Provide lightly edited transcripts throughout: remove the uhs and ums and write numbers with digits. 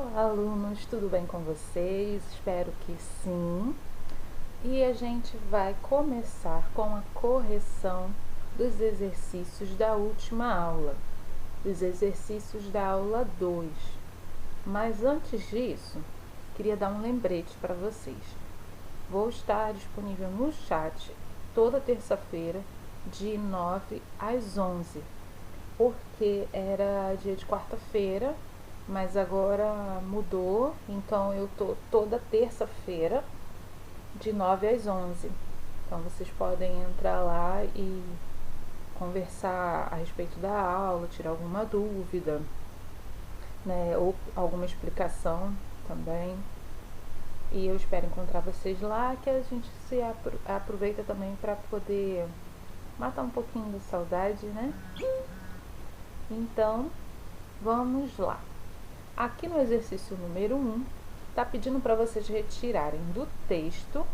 Olá, alunos, tudo bem com vocês? Espero que sim. E a gente vai começar com a correção dos exercícios da última aula, dos exercícios da aula 2. Mas antes disso, queria dar um lembrete para vocês. Vou estar disponível no chat toda terça-feira, de 9 às 11, porque era dia de quarta-feira, mas agora mudou, então eu tô toda terça-feira de 9 às 11. Então vocês podem entrar lá e conversar a respeito da aula, tirar alguma dúvida, né, ou alguma explicação também. E eu espero encontrar vocês lá, que a gente se aproveita também para poder matar um pouquinho da saudade, né? Então, vamos lá. Aqui no exercício número 1, está pedindo para vocês retirarem do texto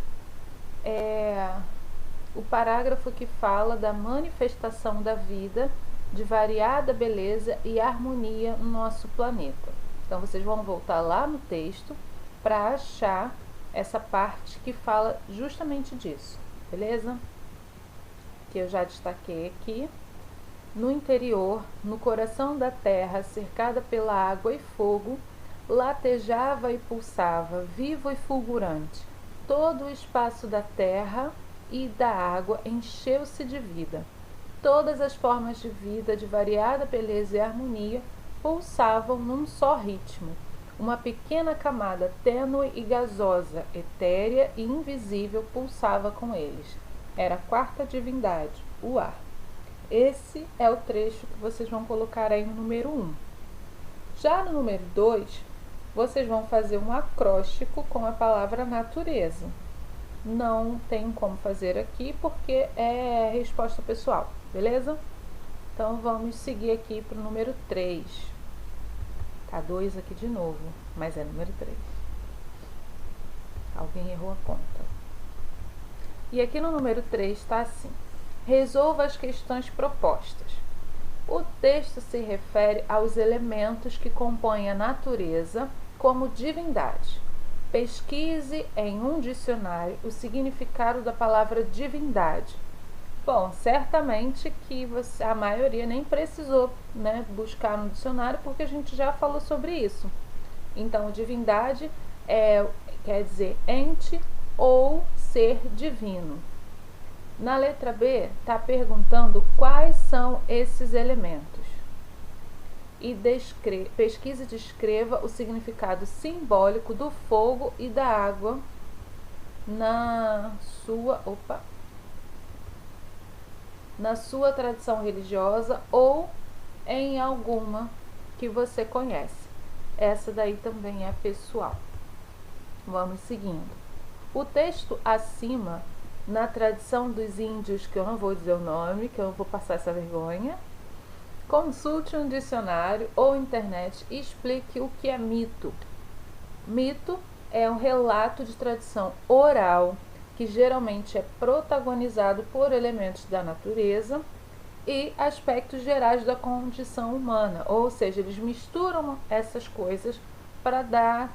o parágrafo que fala da manifestação da vida de variada beleza e harmonia no nosso planeta. Então, vocês vão voltar lá no texto para achar essa parte que fala justamente disso, beleza? Que eu já destaquei aqui. No interior, no coração da terra, cercada pela água e fogo, latejava e pulsava, vivo e fulgurante. Todo o espaço da terra e da água encheu-se de vida. Todas as formas de vida, de variada beleza e harmonia, pulsavam num só ritmo. Uma pequena camada tênue e gasosa, etérea e invisível, pulsava com eles. Era a quarta divindade, o ar. Esse é o trecho que vocês vão colocar aí no número 1. Já no número 2, vocês vão fazer um acróstico com a palavra natureza. Não tem como fazer aqui porque é resposta pessoal, beleza? Então vamos seguir aqui para o número 3. Tá 2 aqui de novo, mas é número 3. Alguém errou a conta. E aqui no número 3 está assim: resolva as questões propostas. O texto se refere aos elementos que compõem a natureza como divindade. Pesquise em um dicionário o significado da palavra divindade. Bom, certamente que a maioria nem precisou, né, buscar no dicionário, porque a gente já falou sobre isso. Então, divindade quer dizer ente ou ser divino. Na letra B, está perguntando quais são esses elementos. E pesquise e descreva o significado simbólico do fogo e da água na sua tradição religiosa ou em alguma que você conhece. Essa daí também é pessoal. Vamos seguindo. O texto acima, na tradição dos índios, que eu não vou dizer o nome, que eu não vou passar essa vergonha, consulte um dicionário ou internet e explique o que é mito. Mito é um relato de tradição oral que geralmente é protagonizado por elementos da natureza e aspectos gerais da condição humana, ou seja, eles misturam essas coisas para dar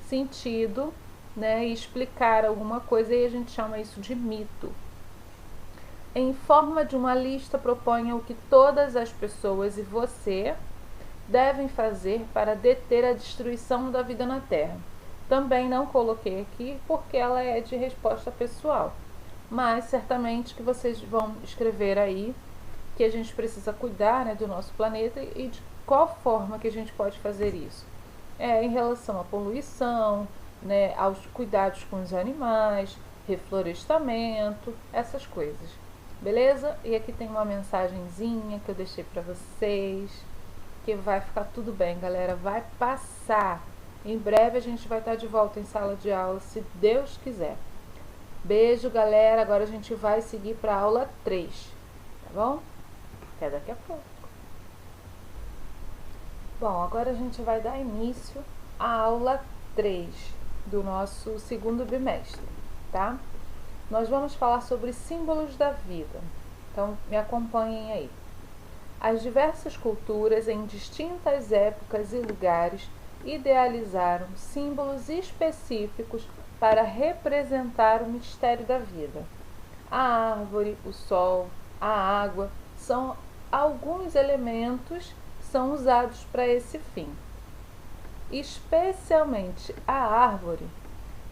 sentido, né, e explicar alguma coisa, e a gente chama isso de mito. Em forma de uma lista, proponha o que todas as pessoas e você devem fazer para deter a destruição da vida na Terra. Também não coloquei aqui porque ela é de resposta pessoal, mas certamente que vocês vão escrever aí que a gente precisa cuidar, né, do nosso planeta e de qual forma que a gente pode fazer isso. Em relação à poluição, né, aos cuidados com os animais, reflorestamento, essas coisas. Beleza? E aqui tem uma mensagenzinha que eu deixei para vocês, que vai ficar tudo bem, galera, vai passar. Em breve a gente vai estar de volta em sala de aula, se Deus quiser. Beijo, galera. Agora a gente vai seguir para a aula 3, tá bom? Até daqui a pouco. Bom, agora a gente vai dar início à aula 3 do nosso segundo bimestre, tá? Nós vamos falar sobre símbolos da vida. Então, me acompanhem aí. As diversas culturas em distintas épocas e lugares idealizaram símbolos específicos para representar o mistério da vida. A árvore, o sol, a água são alguns elementos que são usados para esse fim. Especialmente a árvore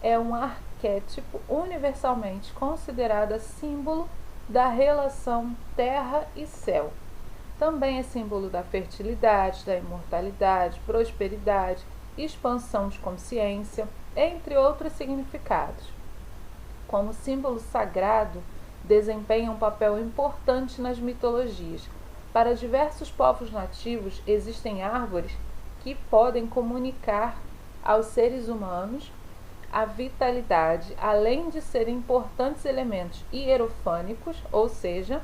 é um arquétipo universalmente considerado símbolo da relação terra e céu. Também é símbolo da fertilidade, da imortalidade, prosperidade, expansão de consciência, entre outros significados. Como símbolo sagrado, desempenha um papel importante nas mitologias. Para diversos povos nativos, existem árvores que podem comunicar aos seres humanos a vitalidade, além de serem importantes elementos hierofânicos, ou seja,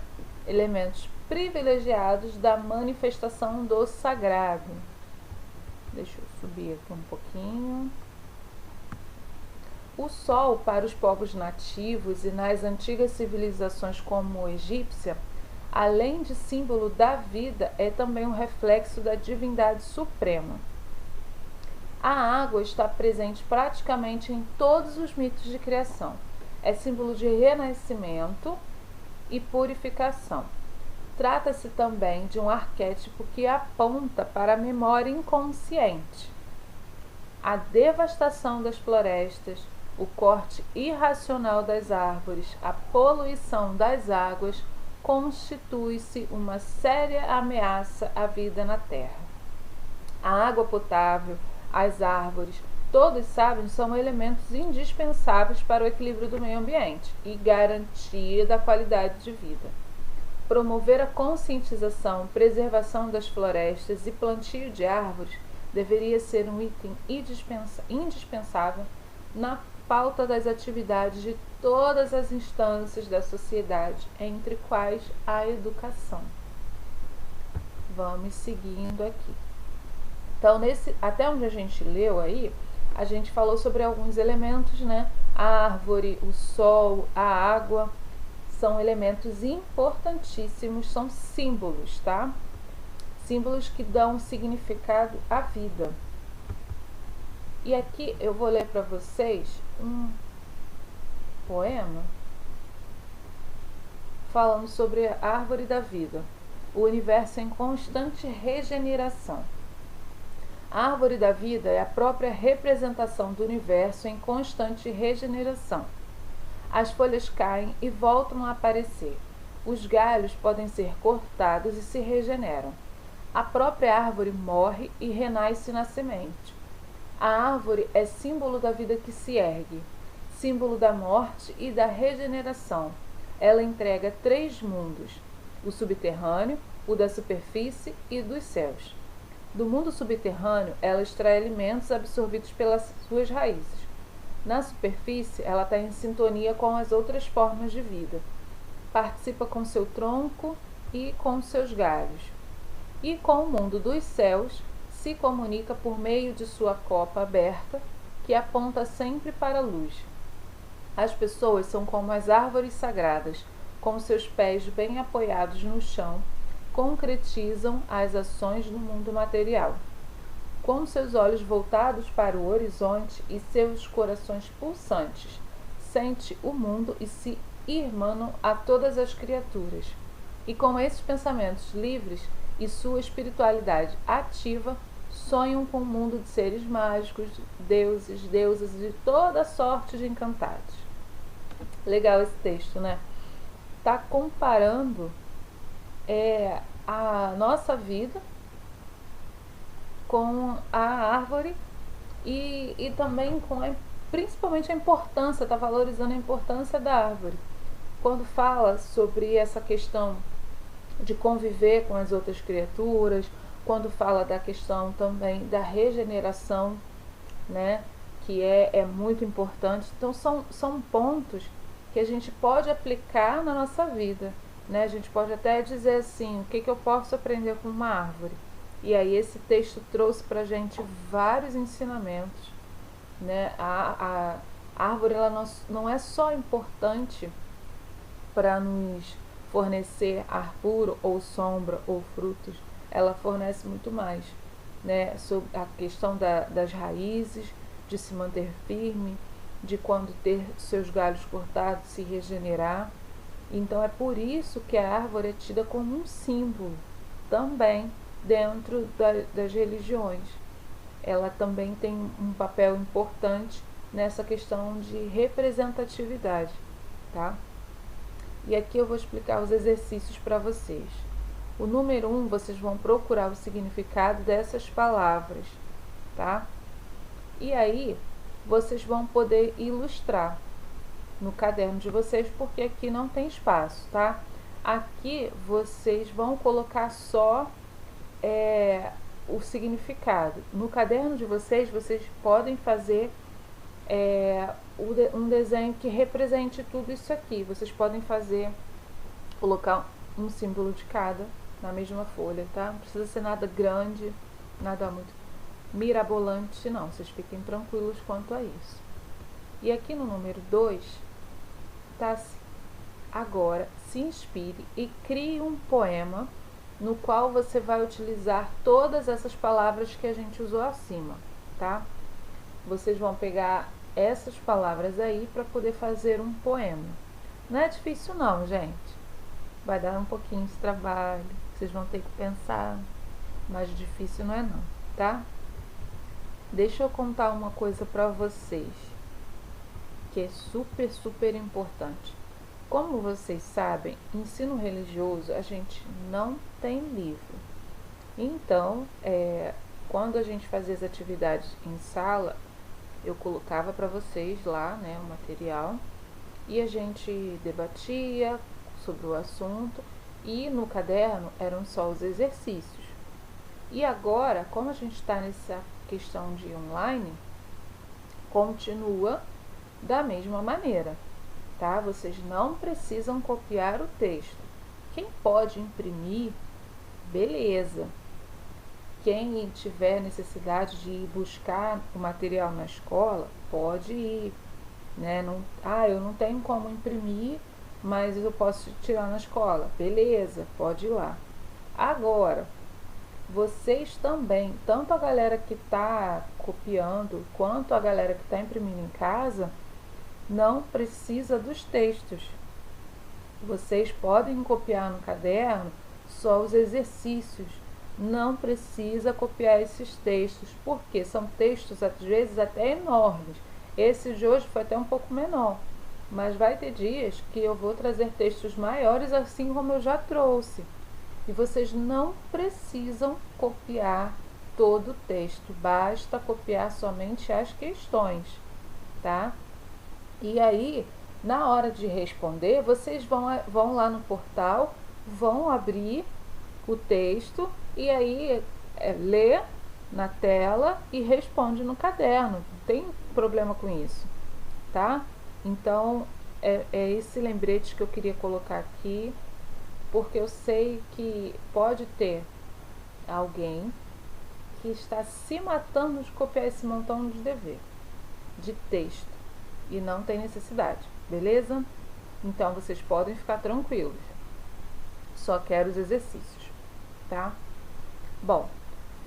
elementos privilegiados da manifestação do sagrado. Deixa eu subir aqui um pouquinho. O sol, para os povos nativos e nas antigas civilizações como a egípcia, além de símbolo da vida, é também um reflexo da divindade suprema. A água está presente praticamente em todos os mitos de criação. É símbolo de renascimento e purificação. Trata-se também de um arquétipo que aponta para a memória inconsciente. A devastação das florestas, o corte irracional das árvores, a poluição das águas constitui-se uma séria ameaça à vida na Terra. A água potável, as árvores, todos sabem, são elementos indispensáveis para o equilíbrio do meio ambiente e garantia da qualidade de vida. Promover a conscientização, preservação das florestas e plantio de árvores deveria ser um item indispensável na pauta das atividades de todas as instâncias da sociedade, entre quais a educação. Vamos seguindo aqui. Então, até onde a gente leu aí, a gente falou sobre alguns elementos, né? A árvore, o sol, a água, são elementos importantíssimos, são símbolos, tá? Símbolos que dão significado à vida. E aqui eu vou ler para vocês um poema falando sobre a árvore da vida, o universo em constante regeneração. A árvore da vida é a própria representação do universo em constante regeneração. As folhas caem e voltam a aparecer. Os galhos podem ser cortados e se regeneram. A própria árvore morre e renasce na semente. A árvore é símbolo da vida que se ergue, símbolo da morte e da regeneração. Ela entrega 3 mundos: o subterrâneo, o da superfície e dos céus. Do mundo subterrâneo, ela extrai alimentos absorvidos pelas suas raízes. Na superfície, ela está em sintonia com as outras formas de vida. Participa com seu tronco e com seus galhos. E com o mundo dos céus, se comunica por meio de sua copa aberta, que aponta sempre para a luz. As pessoas são como as árvores sagradas, com seus pés bem apoiados no chão, concretizam as ações do mundo material. Com seus olhos voltados para o horizonte e seus corações pulsantes, sente o mundo e se irmanam a todas as criaturas. E com esses pensamentos livres e sua espiritualidade ativa, sonham com um mundo de seres mágicos, deuses, deusas e de toda sorte de encantados. Legal esse texto, né? Tá comparando a nossa vida com a árvore e também com principalmente a importância, está valorizando a importância da árvore. Quando fala sobre essa questão de conviver com as outras criaturas, quando fala da questão também da regeneração, né, que é muito importante. Então são pontos que a gente pode aplicar na nossa vida, né? A gente pode até dizer assim, o que eu posso aprender com uma árvore? E aí esse texto trouxe para a gente vários ensinamentos, né? A árvore ela não é só importante para nos fornecer ar puro ou sombra ou frutos, ela fornece muito mais, né, sobre a questão das raízes, de se manter firme, de quando ter seus galhos cortados se regenerar. Então é por isso que a árvore é tida como um símbolo também dentro das religiões. Ela também tem um papel importante nessa questão de representatividade, tá? E aqui eu vou explicar os exercícios para vocês. O número 1, vocês vão procurar o significado dessas palavras, tá? E aí, vocês vão poder ilustrar no caderno de vocês, porque aqui não tem espaço, tá? Aqui vocês vão colocar só o significado. No caderno de vocês, vocês podem fazer um desenho que represente tudo isso aqui. Vocês podem colocar um símbolo de cada na mesma folha, tá? Não precisa ser nada grande, nada muito mirabolante, não. Vocês fiquem tranquilos quanto a isso. E aqui no número 2, tá assim: agora se inspire e crie um poema no qual você vai utilizar todas essas palavras que a gente usou acima, tá? Vocês vão pegar essas palavras aí para poder fazer um poema. Não é difícil não, gente. Vai dar um pouquinho de trabalho, vocês vão ter que pensar, mas difícil não é não, tá? Deixa eu contar uma coisa para vocês, que é super, super importante. Como vocês sabem, ensino religioso a gente não tem livro. Então, quando a gente fazia as atividades em sala, eu colocava para vocês lá, né, o material, e a gente debatia sobre o assunto, e no caderno eram só os exercícios. E agora, como a gente está nessa questão de online, continua da mesma maneira, tá? Vocês não precisam copiar o texto. Quem pode imprimir, beleza. Quem tiver necessidade de ir buscar o material na escola, pode ir, né? Eu não tenho como imprimir, mas eu posso tirar na escola. Beleza, pode ir lá. Agora, vocês também, tanto a galera que está copiando, quanto a galera que está imprimindo em casa, não precisa dos textos. Vocês podem copiar no caderno só os exercícios. Não precisa copiar esses textos, porque são textos às vezes até enormes. Esse de hoje foi até um pouco menor, mas vai ter dias que eu vou trazer textos maiores, assim como eu já trouxe. E vocês não precisam copiar todo o texto, basta copiar somente as questões, tá? E aí, na hora de responder, vocês vão lá no portal, vão abrir o texto e aí lê na tela e responde no caderno. Não tem problema com isso, tá? Então, é esse lembrete que eu queria colocar aqui, porque eu sei que pode ter alguém que está se matando de copiar esse montão de dever, de texto, e não tem necessidade, beleza? Então, vocês podem ficar tranquilos. Só quero os exercícios, tá? Bom,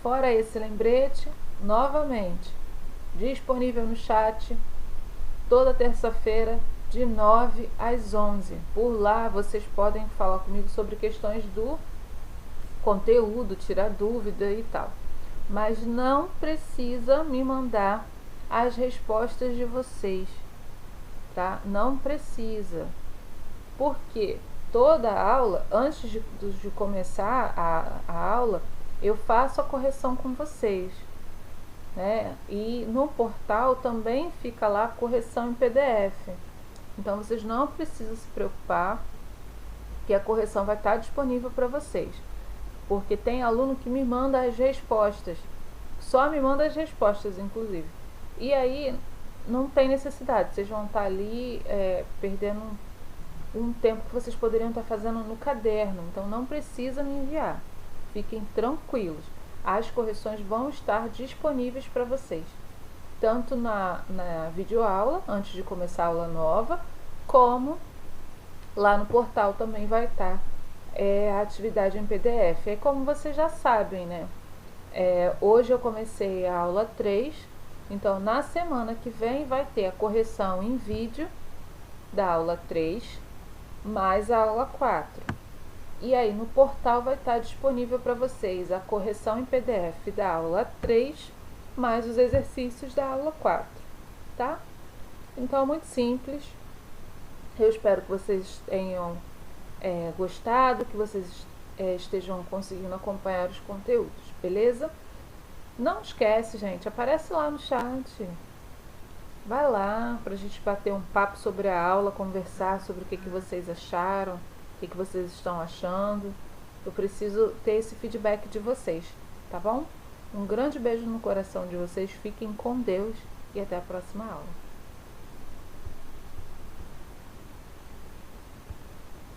fora esse lembrete, novamente, disponível no chat, toda terça-feira, de 9 às 11. Por lá, vocês podem falar comigo sobre questões do conteúdo, tirar dúvida e tal. Mas não precisa me mandar as respostas de vocês, tá? Não precisa. Porque toda aula, antes de começar a aula, eu faço a correção com vocês, né? E no portal também fica lá a correção em PDF. Então, vocês não precisam se preocupar, que a correção vai estar disponível para vocês. Porque tem aluno que me manda as respostas. Só me manda as respostas, inclusive. E aí, não tem necessidade. Vocês vão estar ali perdendo um tempo que vocês poderiam estar fazendo no caderno. Então, não precisa me enviar. Fiquem tranquilos. As correções vão estar disponíveis para vocês. Tanto na videoaula, antes de começar a aula nova, como lá no portal também vai estar a atividade em PDF. É como vocês já sabem, né? Hoje eu comecei a aula 3, então na semana que vem vai ter a correção em vídeo da aula 3, mais a aula 4. E aí no portal vai estar disponível para vocês a correção em PDF da aula 3, mais os exercícios da aula 4, tá? Então é muito simples. Eu espero que vocês tenham gostado, que vocês estejam conseguindo acompanhar os conteúdos, beleza? Não esquece, gente, aparece lá no chat. Vai lá pra gente bater um papo sobre a aula, conversar sobre o que vocês acharam, o que vocês estão achando. Eu preciso ter esse feedback de vocês, tá bom? Um grande beijo no coração de vocês, fiquem com Deus e até a próxima aula.